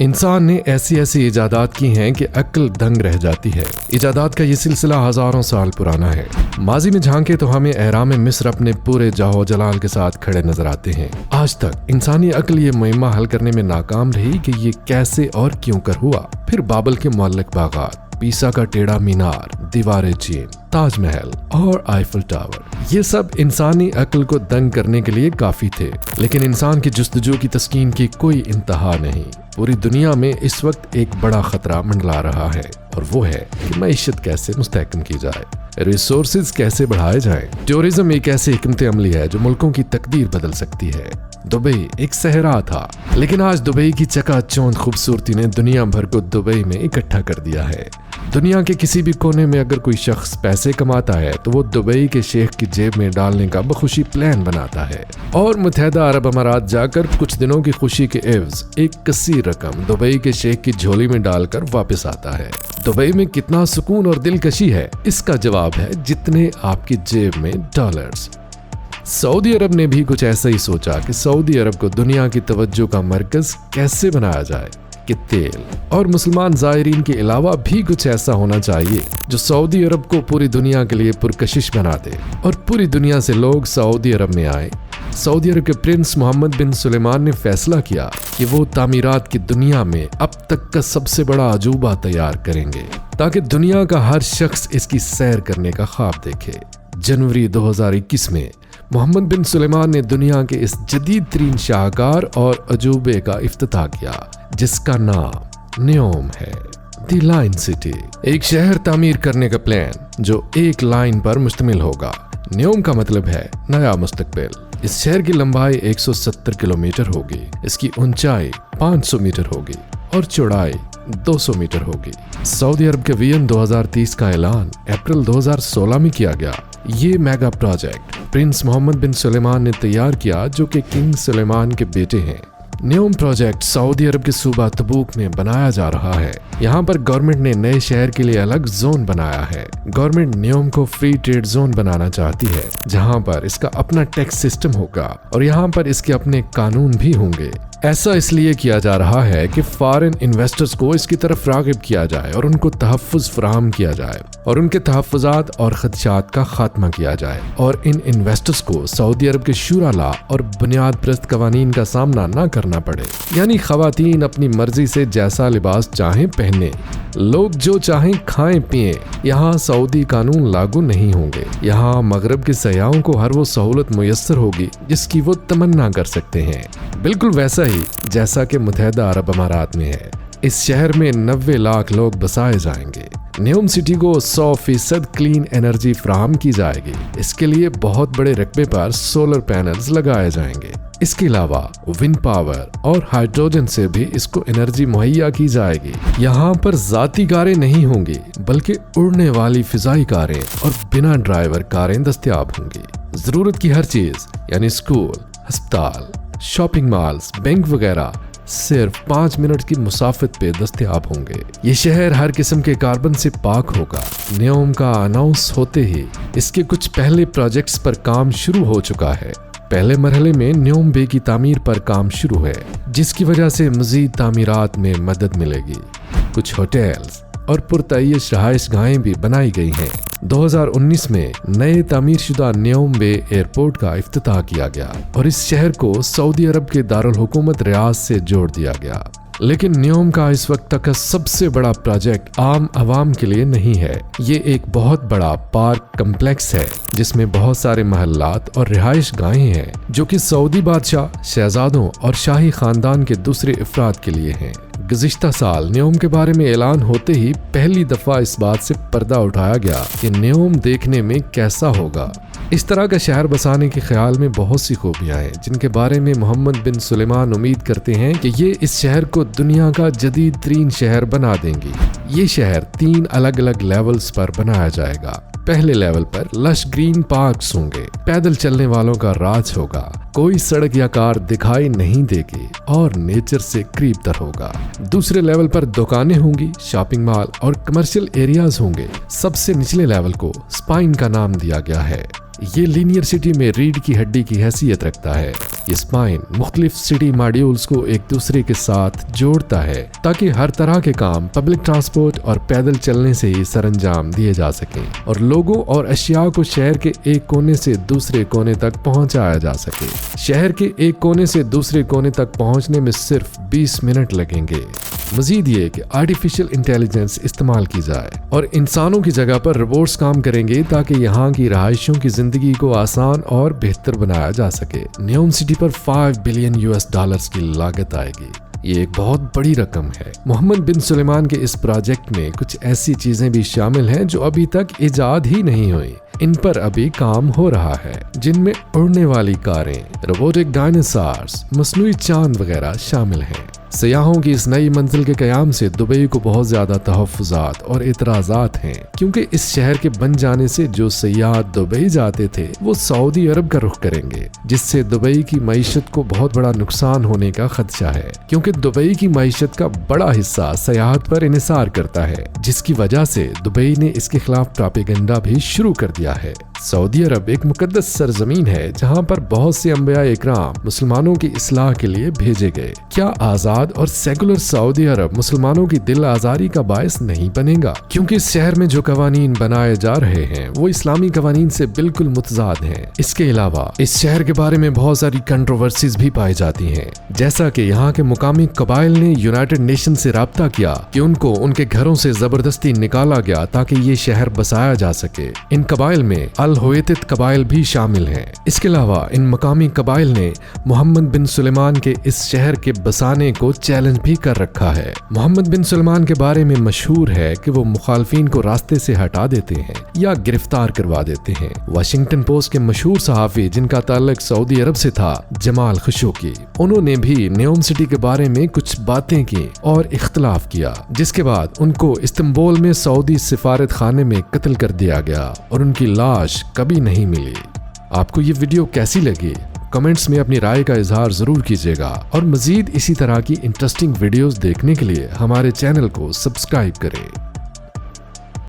इंसान ने ऐसी ऐसी इजादात की हैं कि अक्ल दंग रह जाती है। इजादात का ये सिलसिला हजारों साल पुराना है। माजी में झांके तो हमें एहराम मिस्र अपने पूरे जाहो जलाल के साथ खड़े नजर आते हैं। आज तक इंसानी अक्ल ये मुहिम्मा हल करने में नाकाम रही कि ये कैसे और क्यों कर हुआ। फिर बाबल के मुअल्लक बागात, पीसा का टेढ़ा मीनार, दीवारें चीन, ताजमहल और आईफल टावर, ये सब इंसानी अक्ल को दंग करने के लिए काफी थे। लेकिन इंसान की जुस्तजू की तस्कीन की कोई इंतहा नहीं। पूरी दुनिया में इस वक्त एक बड़ा खतरा मंडला रहा है और वो है कि मईशत कैसे मुस्तहकम की जाए, रिसोर्सेज कैसे बढ़ाए जाएं। टूरिज्म एक ऐसी हिकमत अमली है जो मुल्कों की तकदीर बदल सकती है। दुबई एक सहरा था, लेकिन आज दुबई की चकाचौंध खूबसूरती ने दुनिया भर को दुबई में इकट्ठा कर दिया है। दुनिया के किसी भी कोने में अगर कोई शख्स पैसे कमाता है तो वो दुबई के शेख की जेब में डालने का बखुशी प्लान बनाता है और मुत्तहिदा अरब अमारात जाकर कुछ दिनों की खुशी के एवज एक कसीर रकम दुबई के शेख की झोली में डालकर वापस आता है। दुबई में कितना सुकून और दिलकशी है, इसका जवाब है जितने आपकी जेब में डॉलर्स। सऊदी अरब ने भी कुछ ऐसा ही सोचा कि सऊदी अरब को दुनिया की तवज्जो का मरकज कैसे बनाया जाए कि तेल और मुसलमान ज़ायरीन के अलावा भी कुछ ऐसा होना चाहिए जो सऊदी अरब को पूरी दुनिया के लिए पुरकशिश बना दे और पूरी दुनिया से लोग सऊदी अरब में आए। सऊदी अरब के प्रिंस मोहम्मद बिन सुलेमान ने फैसला किया कि वो तामीरात की दुनिया में अब तक का सबसे बड़ा अजूबा तैयार करेंगे ताकि दुनिया का हर शख्स इसकी सैर करने का ख्वाब देखे। जनवरी 2021 में मोहम्मद बिन सुलेमान ने दुनिया के इस जदीद तरीन शाहकार और अजूबे का इफ्तिताह किया जिसका नाम न्योम है, दी लाइन सिटी। एक शहर तामीर करने का प्लान जो एक लाइन पर मुश्तमिल होगा। न्योम का मतलब है नया मुस्तकबिल। इस शहर की लंबाई 170 किलोमीटर होगी, इसकी ऊंचाई 500 मीटर होगी और चौड़ाई 200 मीटर होगी। सऊदी अरब के विजन 2030 का ऐलान अप्रैल 2016 में किया गया। ये मेगा प्रोजेक्ट प्रिंस मोहम्मद बिन सुलेमान ने तैयार किया जो कि किंग सुलेमान के बेटे हैं। न्योम प्रोजेक्ट सऊदी अरब के सूबा तबूक में बनाया जा रहा है। यहाँ पर गवर्नमेंट ने नए शहर के लिए अलग जोन बनाया है। गवर्नमेंट न्योम को फ्री ट्रेड जोन बनाना चाहती है जहाँ पर इसका अपना टैक्स सिस्टम होगा और यहाँ पर इसके अपने कानून भी होंगे। ऐसा इसलिए किया जा रहा है कि फॉरेन इन्वेस्टर्स को इसकी तरफ रागिब किया जाए और उनको तहफ़्फ़ुज़ फराहम किया जाए और उनके तहफ़्फ़ुज़ात और ख़दशात का खात्मा किया जाए और इन इन्वेस्टर्स को सऊदी अरब के शुरा ला और बुनियाद प्रस्त कवानीन का सामना न करना पड़े। यानी ख़वातीन अपनी मर्जी से जैसा लिबास चाहें पहने, लोग जो चाहें खाएं पिएं। यहाँ सऊदी कानून लागू नहीं होंगे। यहाँ मगरब के सयाहों को हर वो सहूलत मुयस्सर होगी जिसकी वो तमन्ना कर सकते हैं, बिल्कुल वैसा ही जैसा कि मुत्तहिदा अरब अमारात में है। इस शहर में 90 लाख लोग बसाए जाएंगे। न्योम सिटी को 100% क्लीन एनर्जी फराहम की जाएगी। इसके लिए बहुत बड़े रकबे पर सोलर पैनल्स लगाए जाएंगे। इसके अलावा विंड पावर और हाइड्रोजन से भी इसको एनर्जी मुहैया की जाएगी। यहाँ पर जाती कारें नहीं होंगी बल्कि उड़ने वाली फिजाई कारें और बिना ड्राइवर कारें दस्तयाब होंगी। जरूरत की हर चीज यानी स्कूल, अस्पताल, शॉपिंग मॉल्स, बैंक वगैरह सिर्फ 5 मिनट की मुसाफत पे दस्तयाब होंगे। ये शहर हर किस्म के कार्बन से पाक होगा। न्योम का अनाउंस होते ही इसके कुछ पहले प्रोजेक्ट्स पर काम शुरू हो चुका है। पहले मरहले में न्योम बे की तामीर पर काम शुरू है जिसकी वजह से मजीद तामीरात में मदद मिलेगी। कुछ होटल्स और पुरतयश रहाइश गाहें भी बनाई गई हैं। 2019 में नए तामीर शुदा न्योम बे एयरपोर्ट का इफ्तिताह किया गया और इस शहर को सऊदी अरब के दारुल हुकूमत रियाद से जोड़ दिया गया। लेकिन न्योम का इस वक्त तक का सबसे बड़ा प्रोजेक्ट आम आवाम के लिए नहीं है। ये एक बहुत बड़ा पार्क कम्प्लेक्स है जिसमें बहुत सारे महल्लात और रिहाइश गाहें हैं जो कि सऊदी बादशाह, शहजादों और शाही खानदान के दूसरे अफराद के लिए हैं। गुज़िश्ता साल न्योम के बारे में ऐलान होते ही पहली दफा इस बात से पर्दा उठाया गया कि न्योम देखने में कैसा होगा। इस तरह का शहर बसाने के ख्याल में बहुत सी खूबियां हैं जिनके बारे में मोहम्मद बिन सुलेमान उम्मीद करते हैं कि ये इस शहर को दुनिया का जदीद तरीन शहर बना देंगी। ये शहर 3 अलग अलग लेवल्स पर बनाया जाएगा। पहले लेवल पर लश ग्रीन पार्क्स होंगे, पैदल चलने वालों का राज होगा, कोई सड़क या कार दिखाई नहीं देगी और नेचर से करीब तर होगा। दूसरे लेवल पर दुकानें होंगी, शॉपिंग मॉल और कमर्शियल एरियाज होंगे। सबसे निचले लेवल को स्पाइन का नाम दिया गया है। ये लीनियर सिटी में रीढ़ की हड्डी की हैसियत रखता है। ये स्पाइन मुख्तलिफ सिटी मॉड्यूल्स को एक दूसरे के साथ जोड़ता है ताकि हर तरह के काम पब्लिक ट्रांसपोर्ट और पैदल चलने से ही सरंजाम दिए जा सकें और लोगों और अशिया को शहर के एक कोने से दूसरे कोने तक पहुंचाया जा सके। शहर के एक कोने से दूसरे कोने तक पहुंचने में सिर्फ 20 मिनट लगेंगे। मजीद ये कि आर्टिफिशियल इंटेलिजेंस इस्तेमाल की जाए और इंसानों की जगह पर रोबोट्स काम करेंगे ताकि यहाँ की रहायशों की जिंदगी को आसान और बेहतर बनाया जा सके। न्योम सिटी पर $5 बिलियन की लागत आएगी। ये एक बहुत बड़ी रकम है। मोहम्मद बिन सुलेमान के इस प्रोजेक्ट में कुछ ऐसी चीजें भी शामिल हैं जो अभी तक इजाद ही नहीं हुई। इन पर अभी काम हो रहा है, जिनमें उड़ने वाली कारें, रोबोटिक डायनासोर्स, मसनूई चांद वगैरह शामिल हैं। सयाहों की इस नई मंजिल के कयाम से दुबई को बहुत ज्यादा तहफ्फुज़ात और इतराज़ात हैं, क्योंकि इस शहर के बन जाने से जो सयाह दुबई जाते थे वो सऊदी अरब का रुख करेंगे, जिससे दुबई की मईशत को बहुत बड़ा नुकसान होने का खदशा है, क्योंकि दुबई की मईशत का बड़ा हिस्सा सयाहत पर इन्हिसार करता है, जिसकी वजह से दुबई ने इसके खिलाफ प्रोपेगेंडा भी शुरू कर दिया है। सऊदी अरब एक मुकद्दस सरजमीन है जहाँ पर बहुत से अंबिया इकराम मुसलमानों की इस्लाह के लिए भेजे गए। क्या आजाद और सेकुलर सऊदी अरब मुसलमानों की दिल आजारी का बायस नहीं बनेगा? क्योंकि इस शहर में जो कवानीन बनाए जा रहे हैं वो इस्लामी कवानीन से बिल्कुल मुतजाद हैं। इसके अलावा इस शहर के बारे में बहुत सारी कंट्रोवर्सीज भी पाई जाती हैं, जैसा कि यहाँ के मुकामी कबाइल ने यूनाइटेड नेशन से राब्ता किया कि उनको उनके घरों से जबरदस्ती निकाला गया ताकि ये शहर बसाया जा सके। इन कबाइल में अल-हुवैतित कबाइल भी शामिल हैं। इसके अलावा इन मकामी कबाइल ने मोहम्मद बिन सुलेमान के इस शहर के बसाने को चैलेंज भी कर रखा है। मोहम्मद बिन सुलेमान के बारे में मशहूर है कि वो मुखालफिन को रास्ते से हटा देते हैं या गिरफ्तार करवा देते हैं। वाशिंगटन पोस्ट के मशहूर सहाफी जिनका ताल्लुक सऊदी अरब से था, जमाल खशोगी, उन्होंने भी न्योम सिटी के बारे में कुछ बातें की और इख्तलाफ किया, जिसके बाद उनको इस्तांबुल में सऊदी सिफारत खाने में कत्ल कर दिया गया और उनकी लाश कभी नहीं मिली। आपको ये वीडियो कैसी लगी? कमेंट्स में अपनी राय का इजहार जरूर कीजिएगा और मजीद इसी तरह की इंटरेस्टिंग वीडियोस देखने के लिए हमारे चैनल को सब्सक्राइब करें।